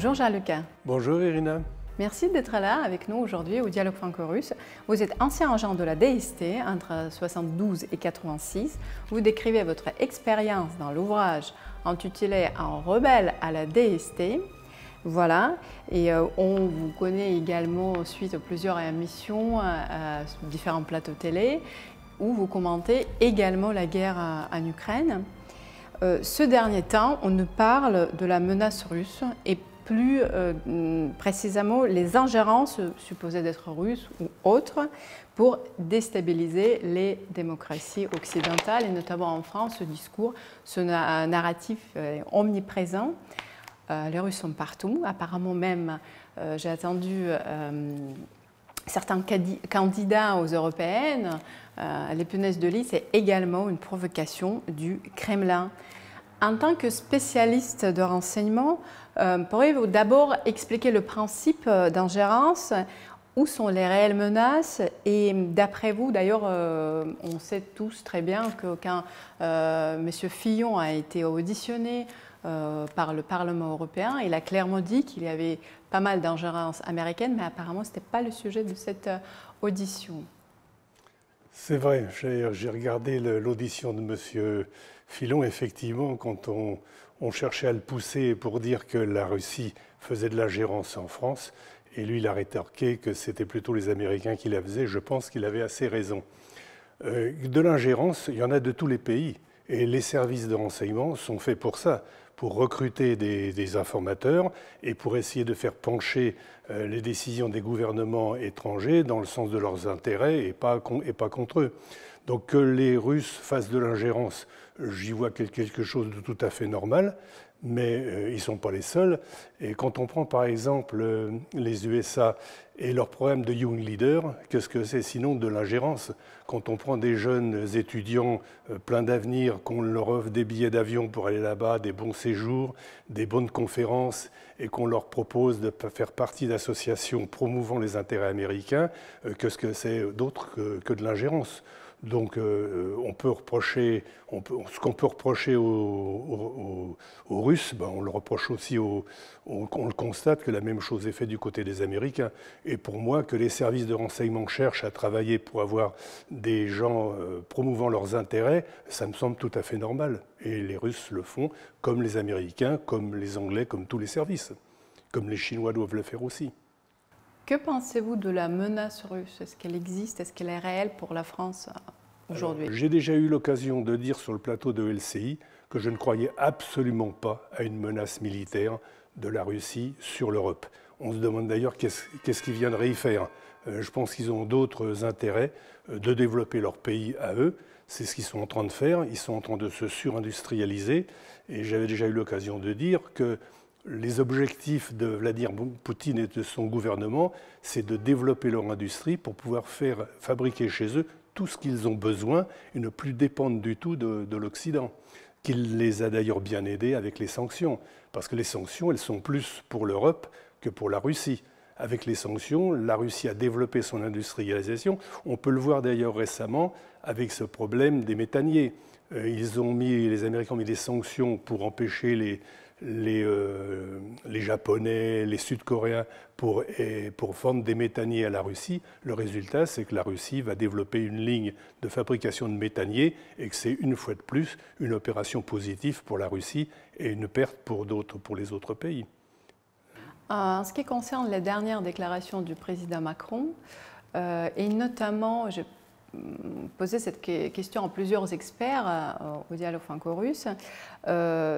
Bonjour Jean-Luc. Bonjour Irina. Merci d'être là avec nous aujourd'hui au Dialogue franco-russe. Vous êtes ancien agent de la DST entre 72 et 86. Vous décrivez votre expérience dans l'ouvrage intitulé « Un rebelle à la DST ». Voilà, et on vous connaît également suite à plusieurs émissions sur différents plateaux télé où vous commentez également la guerre en Ukraine. Ce dernier temps, on nous parle de la menace russe et plus précisément les ingérences supposées d'être russes ou autres pour déstabiliser les démocraties occidentales et notamment en France, ce discours, ce narratif est omniprésent. Les Russes sont partout, apparemment même j'ai attendu certains candidats aux européennes, les punaises de lit, c'est également une provocation du Kremlin. En tant que spécialiste de renseignement, pourriez-vous d'abord expliquer le principe d'ingérence? Où sont les réelles menaces? Et d'après vous, d'ailleurs, on sait tous très bien que quand M. Fillon a été auditionné par le Parlement européen, il a clairement dit qu'il y avait pas mal d'ingérence américaine, mais apparemment ce n'était pas le sujet de cette audition. C'est vrai, j'ai regardé l'audition de M. Fillon. Effectivement, quand on cherchait à le pousser pour dire que la Russie faisait de l'ingérence en France, et lui il a rétorqué que c'était plutôt les Américains qui la faisaient, je pense qu'il avait assez raison. De l'ingérence, il y en a de tous les pays, et les services de renseignement sont faits pour ça, pour recruter des informateurs et pour essayer de faire pencher les décisions des gouvernements étrangers dans le sens de leurs intérêts et pas contre eux. Donc que les Russes fassent de l'ingérence, j'y vois quelque chose de tout à fait normal, mais ils ne sont pas les seuls. Et quand on prend par exemple les USA et leur programme de Young Leader, qu'est-ce que c'est sinon de l'ingérence? Quand on prend des jeunes étudiants pleins d'avenir, qu'on leur offre des billets d'avion pour aller là-bas, des bons séjours, des bonnes conférences, et qu'on leur propose de faire partie d'associations promouvant les intérêts américains, qu'est-ce que c'est d'autre que de l'ingérence? Donc on peut reprocher, ce qu'on peut reprocher aux Russes, ben, on le reproche aussi on le constate que la même chose est faite du côté des Américains. Et pour moi, que les services de renseignement cherchent à travailler pour avoir des gens promouvant leurs intérêts, ça me semble tout à fait normal. Et les Russes le font, comme les Américains, comme les Anglais, comme tous les services. Comme les Chinois doivent le faire aussi. Que pensez-vous de la menace russe? Est-ce qu'elle existe? Est-ce qu'elle est réelle pour la France aujourd'hui? J'ai déjà eu l'occasion de dire sur le plateau de LCI que je ne croyais absolument pas à une menace militaire de la Russie sur l'Europe. On se demande d'ailleurs qu'est-ce qu'ils viendraient y faire. Je pense qu'ils ont d'autres intérêts de développer leur pays à eux. C'est ce qu'ils sont en train de faire. Ils sont en train de se surindustrialiser. Et j'avais déjà eu l'occasion de dire que les objectifs de Vladimir Poutine et de son gouvernement, c'est de développer leur industrie pour pouvoir faire fabriquer chez eux tout ce qu'ils ont besoin et ne plus dépendre du tout de l'Occident, qu'il les a d'ailleurs bien aidés avec les sanctions, parce que les sanctions, elles sont plus pour l'Europe que pour la Russie. Avec les sanctions, la Russie a développé son industrialisation. On peut le voir d'ailleurs récemment avec ce problème des méthaniers. Les Américains ont mis des sanctions pour empêcher les Japonais, les Sud-Coréens pour vendre des méthaniers à la Russie. Le résultat, c'est que la Russie va développer une ligne de fabrication de méthaniers et que c'est une fois de plus une opération positive pour la Russie et une perte pour les autres pays. En ce qui concerne les dernières déclarations du président Macron, et notamment, j'ai posé cette question à plusieurs experts au Dialogue franco-russe,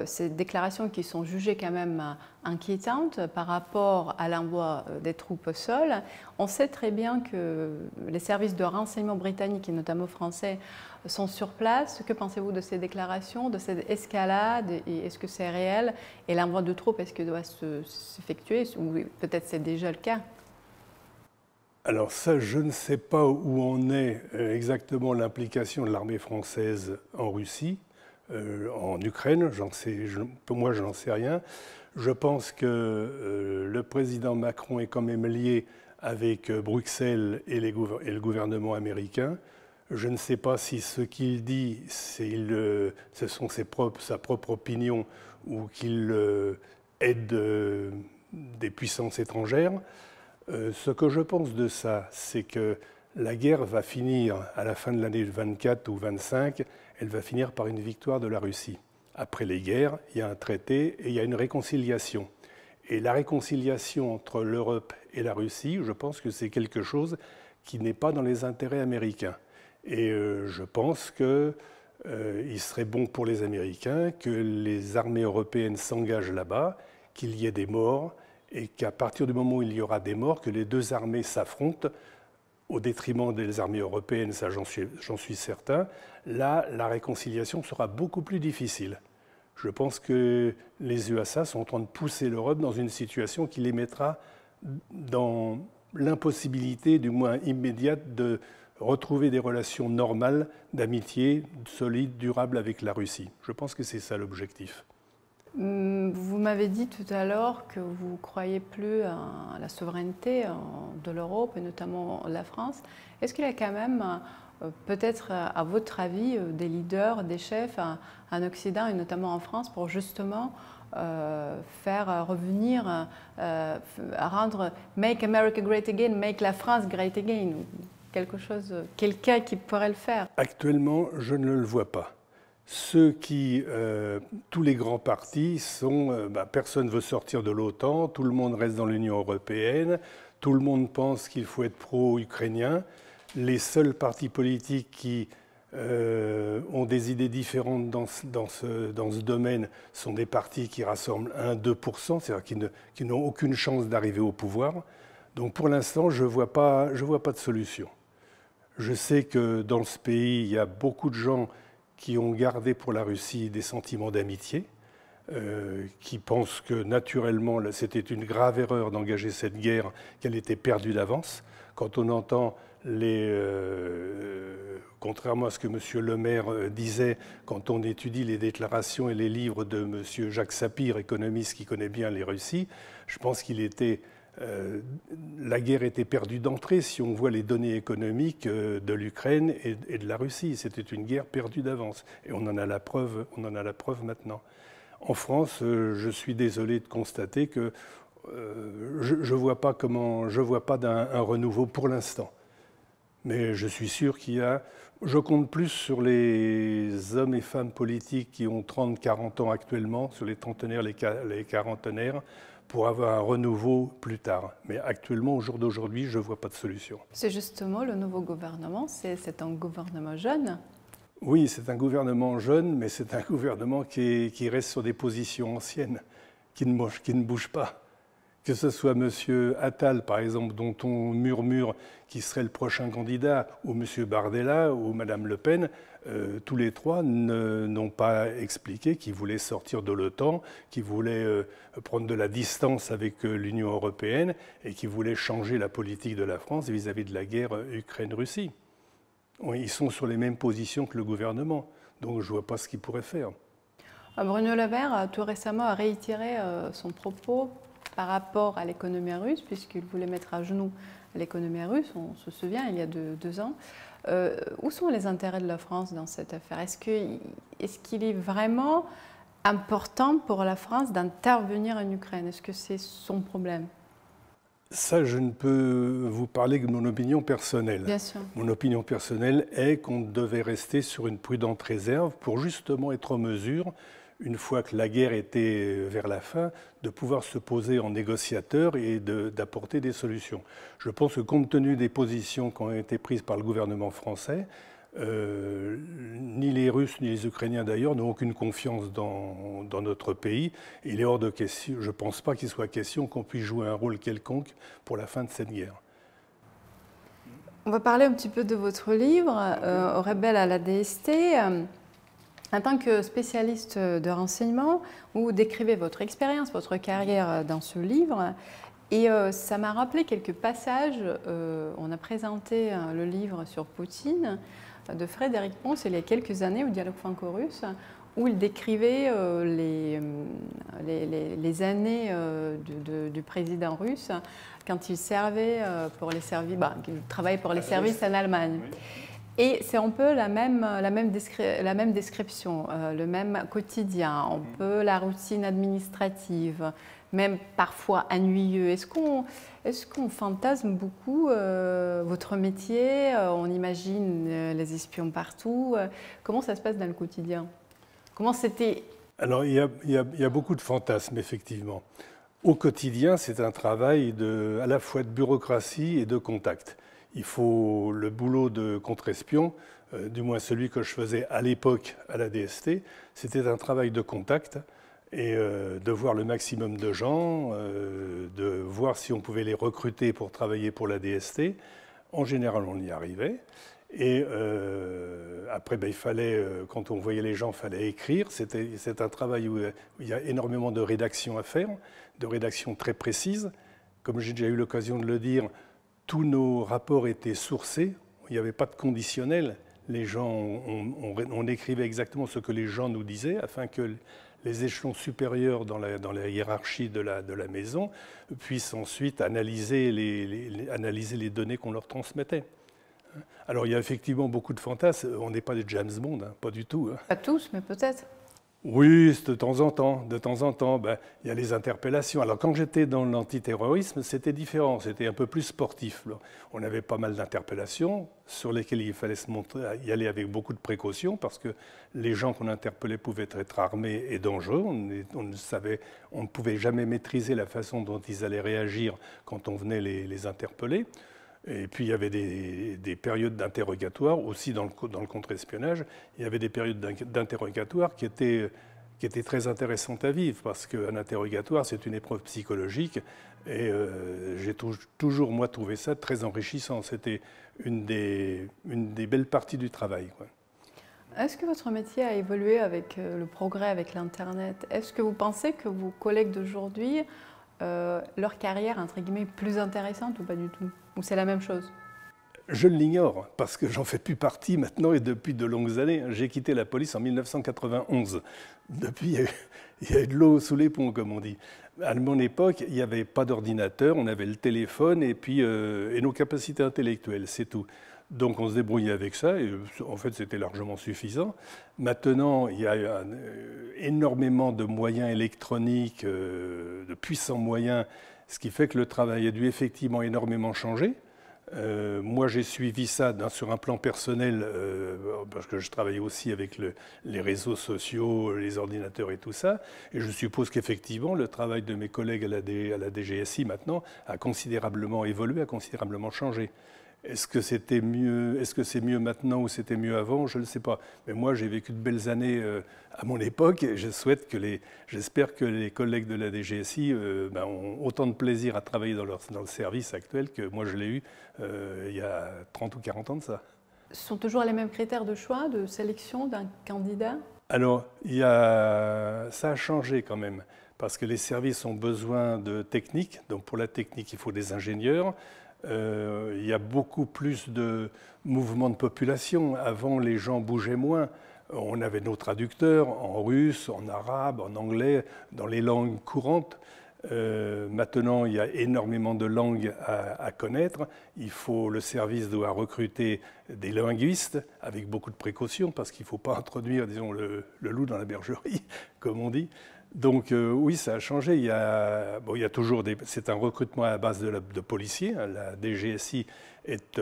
ces déclarations qui sont jugées quand même inquiétantes par rapport à l'envoi des troupes au sol. On sait très bien que les services de renseignement britanniques et notamment français sont sur place. Que pensez-vous de ces déclarations, de cette escalade? Et est-ce que c'est réel? Et l'envoi de troupes, est-ce qu'il doit s'effectuer? Ou peut-être c'est déjà le cas? Alors ça, je ne sais pas où en est exactement l'implication de l'armée française en Russie, en Ukraine. Moi, je n'en sais rien. Je pense que le président Macron est quand même lié avec Bruxelles et le gouvernement américain. Je ne sais pas si ce qu'il dit, ce sont sa propre opinion ou qu'il aide des puissances étrangères. Ce que je pense de ça, c'est que la guerre va finir, à la fin de l'année 24 ou 25, elle va finir par une victoire de la Russie. Après les guerres, il y a un traité et il y a une réconciliation. Et la réconciliation entre l'Europe et la Russie, je pense que c'est quelque chose qui n'est pas dans les intérêts américains. Et je pense qu'il serait bon pour les Américains que les armées européennes s'engagent là-bas, qu'il y ait des morts, et qu'à partir du moment où il y aura des morts, que les deux armées s'affrontent au détriment des armées européennes, ça j'en suis certain. Là, la réconciliation sera beaucoup plus difficile. Je pense que les USA sont en train de pousser l'Europe dans une situation qui les mettra dans l'impossibilité, du moins immédiate, de retrouver des relations normales d'amitié, solides, durables avec la Russie. Je pense que c'est ça l'objectif. Vous m'avez dit tout à l'heure que vous ne croyez plus à la souveraineté de l'Europe et notamment la France. Est-ce qu'il y a quand même, peut-être à votre avis, des leaders, des chefs en Occident et notamment en France pour justement faire revenir, rendre « Make America Great Again »,« Make la France Great Again » quelque chose, quelqu'un qui pourrait le faire? Actuellement, je ne le vois pas. Tous les grands partis sont, personne ne veut sortir de l'OTAN, tout le monde reste dans l'Union européenne, tout le monde pense qu'il faut être pro-ukrainien. Les seuls partis politiques qui ont des idées différentes dans ce domaine sont des partis qui rassemblent 1-2%, c'est-à-dire qui n'ont aucune chance d'arriver au pouvoir. Donc pour l'instant, je vois pas de solution. Je sais que dans ce pays, il y a beaucoup de gens qui ont gardé pour la Russie des sentiments d'amitié, qui pensent que naturellement c'était une grave erreur d'engager cette guerre, qu'elle était perdue d'avance. Quand on entend contrairement à ce que M. Le Maire disait, quand on étudie les déclarations et les livres de M. Jacques Sapir, économiste qui connaît bien les Russies, je pense qu'il était... la guerre était perdue d'entrée si on voit les données économiques de l'Ukraine et de la Russie. C'était une guerre perdue d'avance. Et on en a la preuve maintenant. En France, je suis désolé de constater que je ne vois pas d'un renouveau pour l'instant. Mais je suis sûr qu'il y a... Je compte plus sur les hommes et femmes politiques qui ont 30-40 ans actuellement, sur les trentenaires, les quarantenaires, pour avoir un renouveau plus tard. Mais actuellement, au jour d'aujourd'hui, je ne vois pas de solution. C'est justement le nouveau gouvernement, c'est un gouvernement jeune. Oui, c'est un gouvernement jeune, mais c'est un gouvernement qui reste sur des positions anciennes, qui ne bouge pas. Que ce soit M. Attal, par exemple, dont on murmure qui serait le prochain candidat, ou M. Bardella, ou Mme Le Pen, tous les trois n'ont pas expliqué qu'ils voulaient sortir de l'OTAN, qu'ils voulaient prendre de la distance avec l'Union européenne et qu'ils voulaient changer la politique de la France vis-à-vis de la guerre Ukraine-Russie. Ils sont sur les mêmes positions que le gouvernement, donc je ne vois pas ce qu'ils pourraient faire. Bruno Le Maire, tout récemment, a réitéré son propos par rapport à l'économie russe, puisqu'il voulait mettre à genoux l'économie russe, on se souvient, il y a 2 ans. Où sont les intérêts de la France dans cette affaire? Est-ce qu'il est vraiment important pour la France d'intervenir en Ukraine? Est-ce que c'est son problème? Ça, je ne peux vous parler que de mon opinion personnelle. Bien sûr. Mon opinion personnelle est qu'on devait rester sur une prudente réserve pour justement être en mesure, une fois que la guerre était vers la fin, de pouvoir se poser en négociateur et d'apporter des solutions. Je pense que compte tenu des positions qui ont été prises par le gouvernement français, ni les Russes ni les Ukrainiens d'ailleurs n'ont aucune confiance dans notre pays. Il est hors de question, je ne pense pas qu'il soit question qu'on puisse jouer un rôle quelconque pour la fin de cette guerre. On va parler un petit peu de votre livre, Aux rebelles à la DST. En tant que spécialiste de renseignement, vous décrivez votre expérience, votre carrière dans ce livre. Et ça m'a rappelé quelques passages. On a présenté le livre sur Poutine de Frédéric Pons il y a quelques années au Dialogue franco-russe, où il décrivait les années du président russe quand il servait pour les services, qu'il travaillait pour les services en Allemagne. Et c'est un peu la même description, le même quotidien, un peu la routine administrative, même parfois ennuyeux. Est-ce qu'on fantasme beaucoup votre métier? On imagine les espions partout. Comment ça se passe dans le quotidien? Comment c'était? Alors, il y a beaucoup de fantasmes, effectivement. Au quotidien, c'est un travail à la fois de bureaucratie et de contact. Il faut le boulot de contre-espion, du moins celui que je faisais à l'époque à la DST, c'était un travail de contact et de voir le maximum de gens, de voir si on pouvait les recruter pour travailler pour la DST. En général, on y arrivait. Et après, il fallait, quand on voyait les gens, il fallait écrire. C'est un travail où il y a énormément de rédaction à faire, de rédaction très précise. Comme j'ai déjà eu l'occasion de le dire, tous nos rapports étaient sourcés. Il n'y avait pas de conditionnel. Les gens, on écrivait exactement ce que les gens nous disaient afin que les échelons supérieurs dans la hiérarchie de la maison puissent ensuite analyser les données qu'on leur transmettait. Alors il y a effectivement beaucoup de fantasmes. On n'est pas des James Bond, hein, pas du tout. Hein. Pas tous, mais peut-être. Oui, de temps en temps. De temps en temps, il y a les interpellations. Alors quand j'étais dans l'antiterrorisme, c'était différent, c'était un peu plus sportif. On avait pas mal d'interpellations sur lesquelles il fallait y aller avec beaucoup de précautions parce que les gens qu'on interpellait pouvaient être armés et dangereux. On ne pouvait jamais maîtriser la façon dont ils allaient réagir quand on venait les interpeller. Et puis il y avait des périodes d'interrogatoire, aussi dans le contre-espionnage, il y avait des périodes d'interrogatoire qui étaient très intéressantes à vivre, parce qu'un interrogatoire, c'est une épreuve psychologique, et j'ai toujours, moi, trouvé ça très enrichissant. C'était une des belles parties du travail, quoi. Est-ce que votre métier a évolué avec le progrès, avec l'Internet? Est-ce que vous pensez que vos collègues d'aujourd'hui, leur carrière, entre guillemets, plus intéressante ou pas du tout? Ou c'est la même chose? Je l'ignore, parce que j'en fais plus partie maintenant et depuis de longues années. J'ai quitté la police en 1991. Depuis, il y a eu de l'eau sous les ponts, comme on dit. À mon époque, il n'y avait pas d'ordinateur, on avait le téléphone et puis et nos capacités intellectuelles, c'est tout. Donc on se débrouillait avec ça et en fait c'était largement suffisant. Maintenant, il y a énormément de moyens électroniques, de puissants moyens, ce qui fait que le travail a dû effectivement énormément changer. Moi, j'ai suivi ça sur un plan personnel, parce que je travaillais aussi avec les réseaux sociaux, les ordinateurs et tout ça. Et je suppose qu'effectivement, le travail de mes collègues à la DGSI maintenant a considérablement évolué, a considérablement changé. Est-ce que c'était mieux, est-ce que c'est mieux maintenant ou c'était mieux avant? Je ne sais pas. Mais moi, j'ai vécu de belles années à mon époque et j'espère que les collègues de la DGSI ont autant de plaisir à travailler dans le service actuel que moi je l'ai eu il y a 30 ou 40 ans de ça. Ce sont toujours les mêmes critères de choix, de sélection d'un candidat? Alors, ça a changé quand même, parce que les services ont besoin de technique. Donc pour la technique, il faut des ingénieurs. Il y a beaucoup plus de mouvements de population. Avant, les gens bougeaient moins. On avait nos traducteurs en russe, en arabe, en anglais, dans les langues courantes. Maintenant, il y a énormément de langues à connaître. Le service doit recruter des linguistes avec beaucoup de précautions parce qu'il ne faut pas introduire, disons, le loup dans la bergerie, comme on dit. Donc oui, ça a changé. Il y a toujours c'est un recrutement à la base de policiers. La DGSI est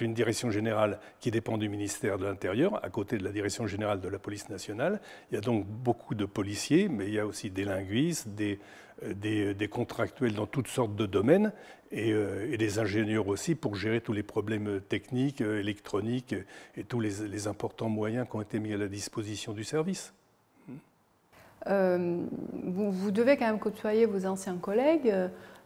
une direction générale qui dépend du ministère de l'Intérieur, à côté de la direction générale de la police nationale. Il y a donc beaucoup de policiers, mais il y a aussi des linguistes, des contractuels dans toutes sortes de domaines et des ingénieurs aussi pour gérer tous les problèmes techniques, électroniques et tous les importants moyens qui ont été mis à la disposition du service. Vous devez quand même côtoyer vos anciens collègues,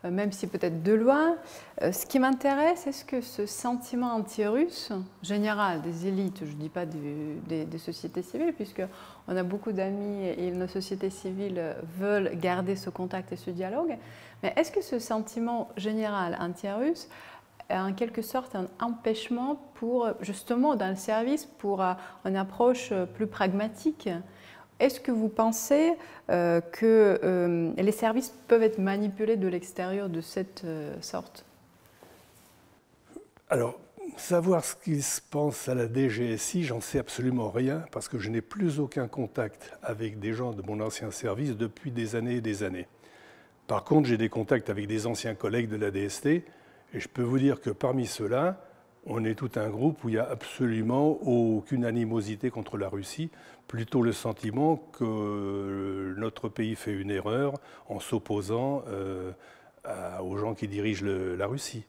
même si peut-être de loin. Ce qui m'intéresse, est-ce que ce sentiment anti-russe, général, des élites, je ne dis pas des sociétés civiles, puisqu'on a beaucoup d'amis et nos sociétés civiles veulent garder ce contact et ce dialogue, mais est-ce que ce sentiment général anti-russe est en quelque sorte un empêchement pour, justement, dans le service, pour une approche plus pragmatique? Est-ce que vous pensez que les services peuvent être manipulés de l'extérieur de cette sorte? Alors, Savoir ce qu'il se pense à la DGSI, j'en sais absolument rien, parce que je n'ai plus aucun contact avec des gens de mon ancien service depuis des années et des années. Par contre, j'ai des contacts avec des anciens collègues de la DST, et je peux vous dire que parmi ceux-là, on est tout un groupe où il n'y a absolument aucune animosité contre la Russie, plutôt le sentiment que notre pays fait une erreur en s'opposant aux gens qui dirigent la Russie.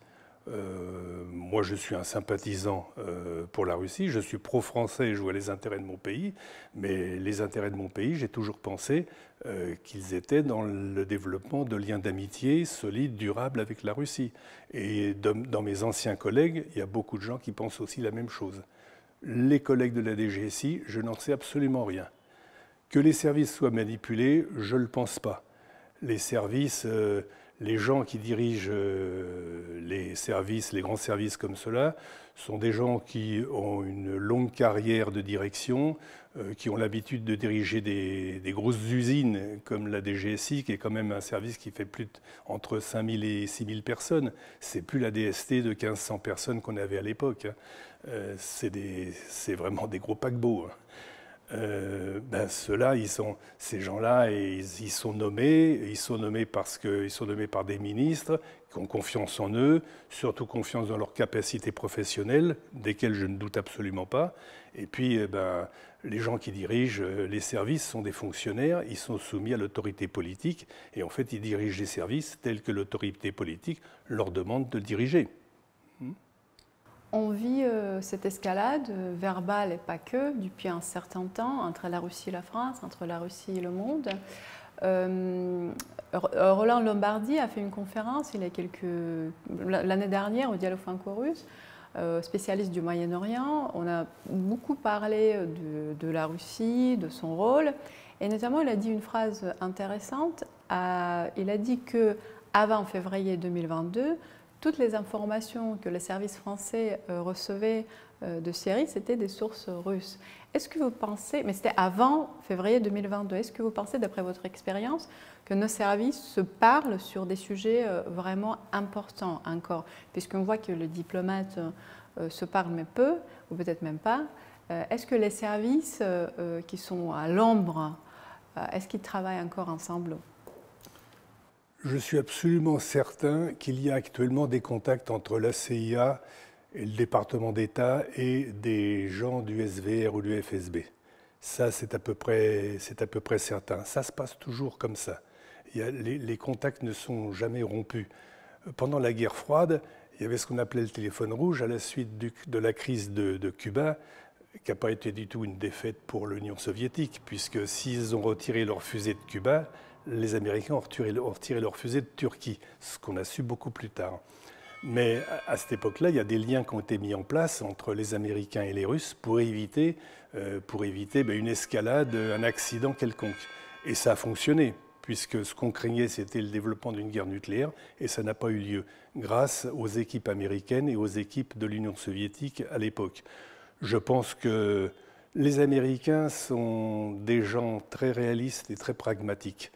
Moi, je suis un sympathisant pour la Russie, je suis pro-français, je vois les intérêts de mon pays, mais les intérêts de mon pays, j'ai toujours pensé qu'ils étaient dans le développement de liens d'amitié solides, durables avec la Russie. Et dans mes anciens collègues, il y a beaucoup de gens qui pensent aussi la même chose. Les collègues de la DGSI, je n'en sais absolument rien. Que les services soient manipulés, je ne le pense pas. Les services... les gens qui dirigent les services, les grands services comme cela, sont des gens qui ont une longue carrière de direction, qui ont l'habitude de diriger des grosses usines comme la DGSI, qui est quand même un service qui fait entre 5 000 et 6 000 personnes. C'est plus la DST de 1 500 personnes qu'on avait à l'époque. C'est vraiment des gros paquebots. Ceux-là, ces gens-là, ils sont nommés parce qu'ils sont nommés par des ministres qui ont confiance en eux, surtout confiance dans leurs capacités professionnelles, desquelles je ne doute absolument pas. Et puis, les gens qui dirigent les services sont des fonctionnaires, ils sont soumis à l'autorité politique, et en fait, ils dirigent les services tels que l'autorité politique leur demande de diriger. On vit cette escalade verbale et pas que depuis un certain temps entre la Russie et la France, entre la Russie et le monde. Roland Lombardi a fait une conférence l'année dernière au Dialogue franco-russe, spécialiste du Moyen-Orient. On a beaucoup parlé de la Russie, de son rôle, et notamment il a dit une phrase intéressante. Il a dit que avant février 2022, toutes les informations que les services français recevaient de Syrie, c'était des sources russes. Est-ce que vous pensez, mais c'était avant février 2022, est-ce que vous pensez, d'après votre expérience, que nos services se parlent sur des sujets vraiment importants encore? Puisqu'on voit que les diplomates se parlent mais peu, ou peut-être même pas. Est-ce que les services qui sont à l'ombre, est-ce qu'ils travaillent encore ensemble? Je suis absolument certain qu'il y a actuellement des contacts entre la CIA et le département d'État et des gens du SVR ou du FSB. Ça, c'est à peu près certain. Ça se passe toujours comme ça. Les contacts ne sont jamais rompus. Pendant la guerre froide, il y avait ce qu'on appelait le téléphone rouge à la suite de la crise de Cuba, qui n'a pas été du tout une défaite pour l'Union soviétique, puisque s'ils ont retiré leurs fusées de Cuba, les Américains ont retiré leurs fusées de Turquie, ce qu'on a su beaucoup plus tard. Mais à cette époque-là, il y a des liens qui ont été mis en place entre les Américains et les Russes pour éviter une escalade, un accident quelconque. Et ça a fonctionné, puisque ce qu'on craignait, c'était le développement d'une guerre nucléaire, et ça n'a pas eu lieu, grâce aux équipes américaines et aux équipes de l'Union soviétique à l'époque. Je pense que les Américains sont des gens très réalistes et très pragmatiques.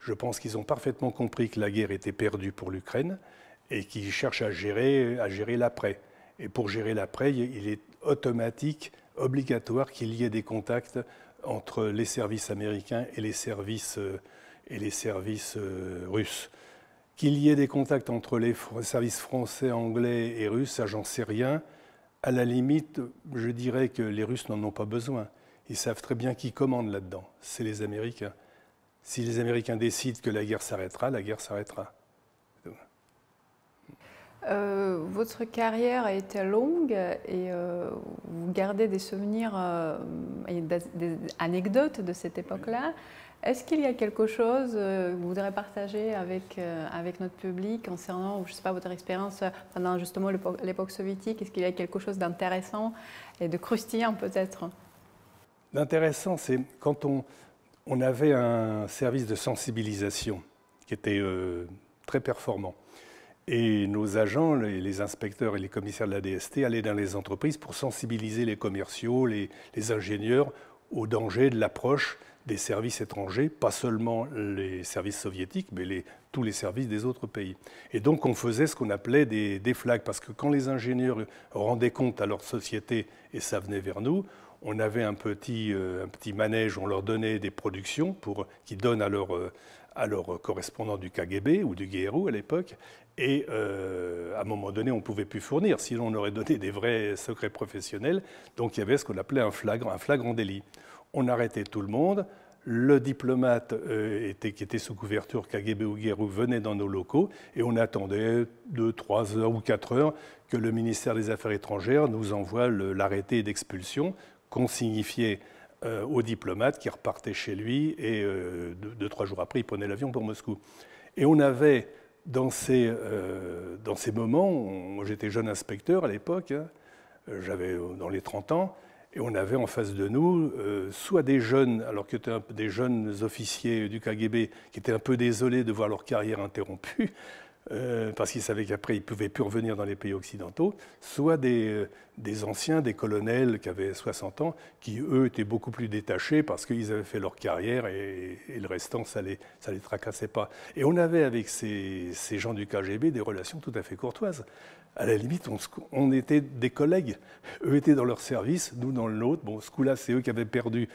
Je pense qu'ils ont parfaitement compris que la guerre était perdue pour l'Ukraine et qu'ils cherchent à gérer l'après. Et pour gérer l'après, il est automatique, obligatoire qu'il y ait des contacts entre les services américains et les services russes. Qu'il y ait des contacts entre les services français, anglais et russes, ça j'en sais rien. À la limite, je dirais que les Russes n'en ont pas besoin. Ils savent très bien qui commande là-dedans. C'est les Américains. Si les Américains décident que la guerre s'arrêtera, la guerre s'arrêtera. Votre carrière a été longue et vous gardez des souvenirs et des anecdotes de cette époque-là. Est-ce qu'il y a quelque chose que vous voudrez partager avec notre public concernant, je ne sais pas, votre expérience pendant justement l'époque soviétique? Est-ce qu'il y a quelque chose d'intéressant et de croustillant peut-être? L'intéressant, c'est quand on avait un service de sensibilisation qui était très performant. Et nos agents, les inspecteurs et les commissaires de la DST allaient dans les entreprises pour sensibiliser les commerciaux, les ingénieurs au danger de l'approche des services étrangers, pas seulement les services soviétiques, mais tous les services des autres pays. Et donc on faisait ce qu'on appelait des flags, parce que quand les ingénieurs rendaient compte à leur société, et ça venait vers nous, on avait un petit manège, on leur donnait des productions qui donnent à leur correspondant du KGB ou du GRU à l'époque, et à un moment donné, on ne pouvait plus fournir, sinon on aurait donné des vrais secrets professionnels. Donc il y avait ce qu'on appelait un flagrant délit. On arrêtait tout le monde. Le diplomate qui était sous couverture KGB ou GRU venait dans nos locaux et on attendait 2, 3 heures ou 4 heures que le ministère des Affaires étrangères nous envoie l'arrêté d'expulsion qu'on signifiait au diplomate qui repartait chez lui et 2, 3 jours après, il prenait l'avion pour Moscou. Et on avait, dans ces moments, moi j'étais jeune inspecteur à l'époque, hein, j'avais dans les 30 ans, et on avait en face de nous soit des jeunes, alors que c'était des jeunes officiers du KGB qui étaient un peu désolés de voir leur carrière interrompue, parce qu'ils savaient qu'après ils ne pouvaient plus revenir dans les pays occidentaux, soit des anciens, des colonels qui avaient 60 ans, qui eux étaient beaucoup plus détachés parce qu'ils avaient fait leur carrière et le restant ça les tracassait pas. Et on avait avec ces gens du KGB des relations tout à fait courtoises. À la limite, on était des collègues. Eux étaient dans leur service, nous dans le nôtre. Bon, ce coup-là, c'est eux qui avaient perdu.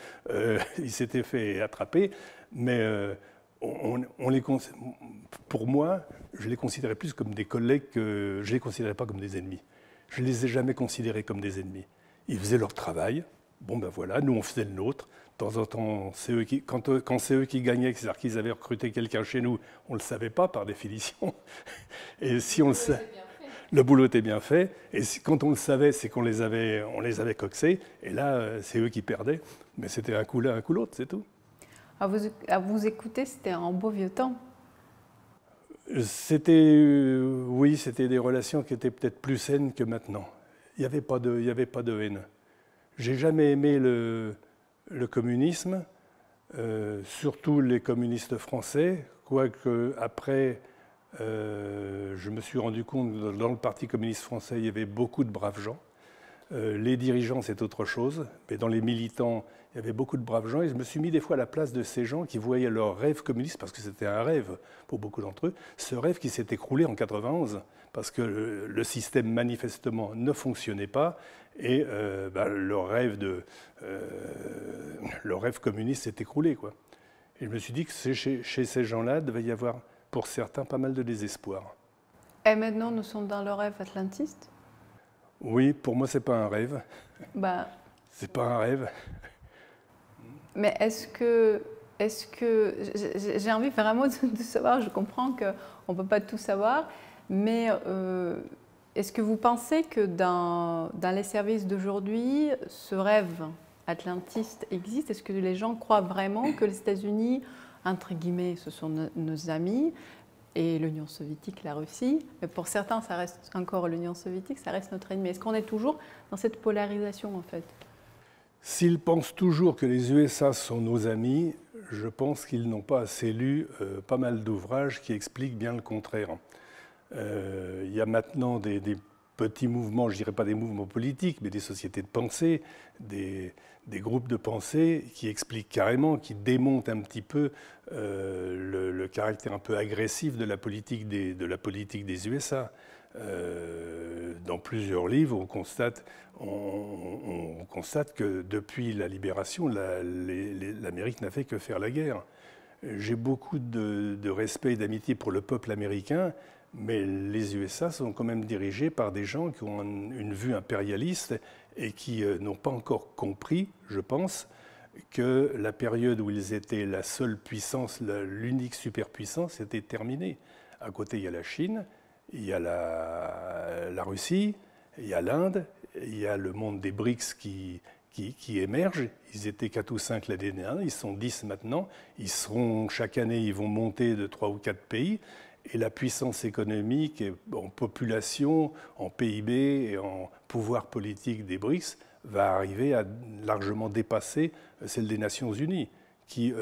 Ils s'étaient fait attraper. Mais pour moi, je les considérais plus comme des collègues que je ne les considérais pas comme des ennemis. Je ne les ai jamais considérés comme des ennemis. Ils faisaient leur travail. Bon, ben voilà, nous, on faisait le nôtre. De temps en temps, quand c'est eux qui gagnaient, c'est-à-dire qu'ils avaient recruté quelqu'un chez nous, on ne le savait pas par définition. Et si on le savait... Le boulot était bien fait, et quand on le savait, c'est qu'on les avait coxés, et là, c'est eux qui perdaient. Mais c'était un coup l'un, un coup l'autre, c'est tout. À vous écouter, c'était un beau vieux temps. Oui, c'était des relations qui étaient peut-être plus saines que maintenant. Il n'y avait pas de haine. J'ai jamais aimé le communisme, surtout les communistes français, quoique après... je me suis rendu compte que dans le Parti communiste français, il y avait beaucoup de braves gens. Les dirigeants, c'est autre chose, mais dans les militants, il y avait beaucoup de braves gens. Et je me suis mis des fois à la place de ces gens qui voyaient leur rêve communiste, parce que c'était un rêve pour beaucoup d'entre eux, ce rêve qui s'est écroulé en 91, parce que le système manifestement ne fonctionnait pas, et leur rêve communiste s'est écroulé, quoi. Et je me suis dit que chez ces gens-là, il devait y avoir... pour certains, pas mal de désespoir. Et maintenant, nous sommes dans le rêve atlantiste? Oui, pour moi, c'est pas un rêve. C'est pas un rêve. Mais est-ce que j'ai envie vraiment de savoir, je comprends qu'on ne peut pas tout savoir, mais est-ce que vous pensez que dans les services d'aujourd'hui, ce rêve atlantiste existe? Est-ce que les gens croient vraiment que les États-Unis, entre guillemets, ce sont nos amis, et l'Union soviétique, la Russie, mais pour certains, ça reste encore l'Union soviétique, ça reste notre ennemi. Est-ce qu'on est toujours dans cette polarisation, en fait? S'ils pensent toujours que les USA sont nos amis, je pense qu'ils n'ont pas assez lu pas mal d'ouvrages qui expliquent bien le contraire. Il y a maintenant des petits mouvements, je ne dirais pas des mouvements politiques, mais des sociétés de pensée, des groupes de pensée qui expliquent carrément, qui démontent un petit peu le caractère un peu agressif de la politique des USA. Dans plusieurs livres, on constate que depuis la libération, l'Amérique n'a fait que faire la guerre. J'ai beaucoup de respect et d'amitié pour le peuple américain, mais les USA sont quand même dirigés par des gens qui ont une vue impérialiste et qui n'ont pas encore compris, je pense, que la période où ils étaient la seule puissance, l'unique superpuissance, était terminée. À côté, il y a la Chine, il y a la Russie, il y a l'Inde, il y a le monde des BRICS qui émerge. Ils étaient 4 ou 5 l'année dernière, ils sont 10 maintenant. Chaque année, ils vont monter de 3 ou 4 pays. Et la puissance économique, en population, en PIB et en pouvoir politique des BRICS va arriver à largement dépasser celle des Nations Unies, qui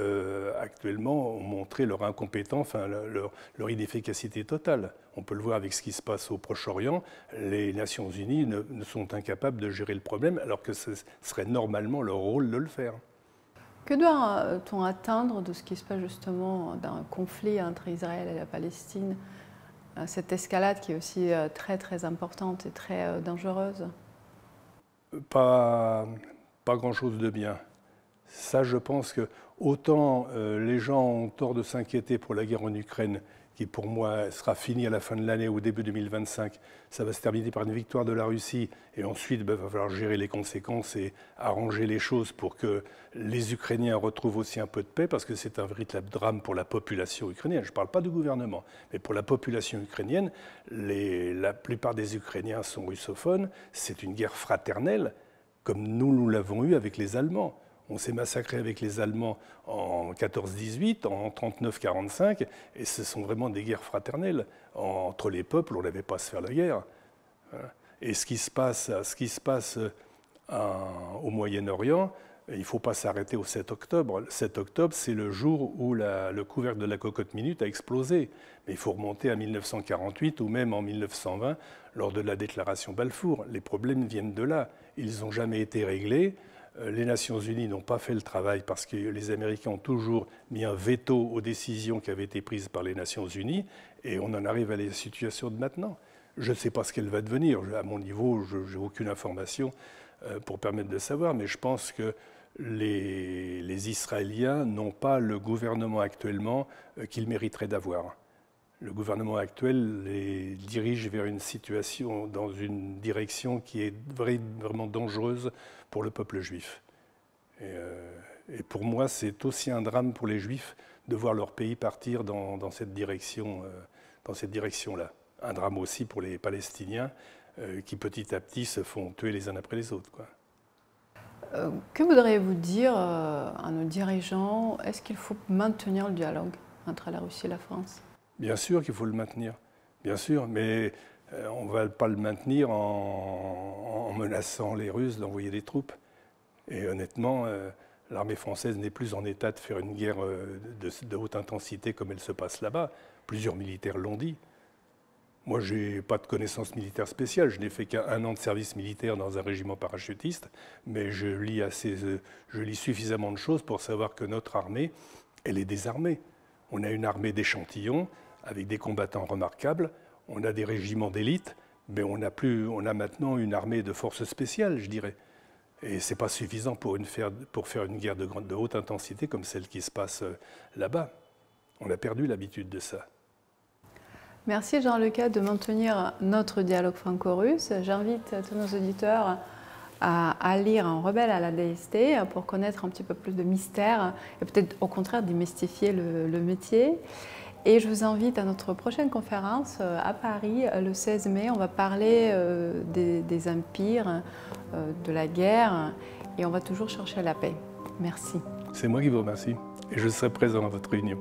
actuellement ont montré leur incompétence, leur inefficacité totale. On peut le voir avec ce qui se passe au Proche-Orient. Les Nations Unies ne sont incapables de gérer le problème, alors que ce serait normalement leur rôle de le faire. Que doit-on attendre de ce qui se passe justement d'un conflit entre Israël et la Palestine, cette escalade qui est aussi très très importante et très dangereuse? Pas grand-chose de bien. Ça, je pense que autant les gens ont tort de s'inquiéter pour la guerre en Ukraine, qui pour moi sera finie à la fin de l'année ou au début 2025. Ça va se terminer par une victoire de la Russie et ensuite il va falloir gérer les conséquences et arranger les choses pour que les Ukrainiens retrouvent aussi un peu de paix, parce que c'est un véritable drame pour la population ukrainienne. Je ne parle pas du gouvernement, mais pour la population ukrainienne. La plupart des Ukrainiens sont russophones. C'est une guerre fraternelle, comme nous l'avons eu avec les Allemands. On s'est massacré avec les Allemands en 14-18, en 39-45, et ce sont vraiment des guerres fraternelles. Entre les peuples, on n'avait pas à se faire la guerre. Et ce qui se passe au Moyen-Orient, il ne faut pas s'arrêter au 7 octobre. Le 7 octobre, c'est le jour où le couvercle de la cocotte minute a explosé. Mais il faut remonter à 1948 ou même en 1920, lors de la déclaration Balfour. Les problèmes viennent de là. Ils n'ont jamais été réglés. Les Nations Unies n'ont pas fait le travail parce que les Américains ont toujours mis un veto aux décisions qui avaient été prises par les Nations Unies, et on en arrive à la situation de maintenant. Je ne sais pas ce qu'elle va devenir. À mon niveau, je n'ai aucune information pour permettre de savoir, mais je pense que les Israéliens n'ont pas le gouvernement actuellement qu'ils mériteraient d'avoir. Le gouvernement actuel les dirige vers une situation, dans une direction qui est vraiment dangereuse pour le peuple juif. Et pour moi, c'est aussi un drame pour les Juifs de voir leur pays partir dans cette direction-là. Un drame aussi pour les Palestiniens qui petit à petit se font tuer les uns après les autres, quoi. Que voudriez-vous dire à nos dirigeants? Est-ce qu'il faut maintenir le dialogue entre la Russie et la France? Bien sûr qu'il faut le maintenir, bien sûr, mais on ne va pas le maintenir en menaçant les Russes d'envoyer des troupes. Et honnêtement, l'armée française n'est plus en état de faire une guerre de haute intensité comme elle se passe là-bas. Plusieurs militaires l'ont dit. Moi, je n'ai pas de connaissances militaires spéciales. Je n'ai fait qu'1 an de service militaire dans un régiment parachutiste, mais je lis suffisamment de choses pour savoir que notre armée, elle est désarmée. On a une armée d'échantillons avec des combattants remarquables. On a des régiments d'élite, mais on a maintenant une armée de forces spéciales, je dirais. Et ce n'est pas suffisant pour faire une guerre de haute intensité comme celle qui se passe là-bas. On a perdu l'habitude de ça. Merci Jean-Luc de maintenir notre dialogue franco-russe. J'invite tous nos auditeurs à lire Un rebelle à la DST pour connaître un petit peu plus de mystère et peut-être au contraire démystifier le métier. Et je vous invite à notre prochaine conférence à Paris le 16 mai. On va parler des empires, de la guerre, et on va toujours chercher la paix. Merci. C'est moi qui vous remercie et je serai présent à votre réunion.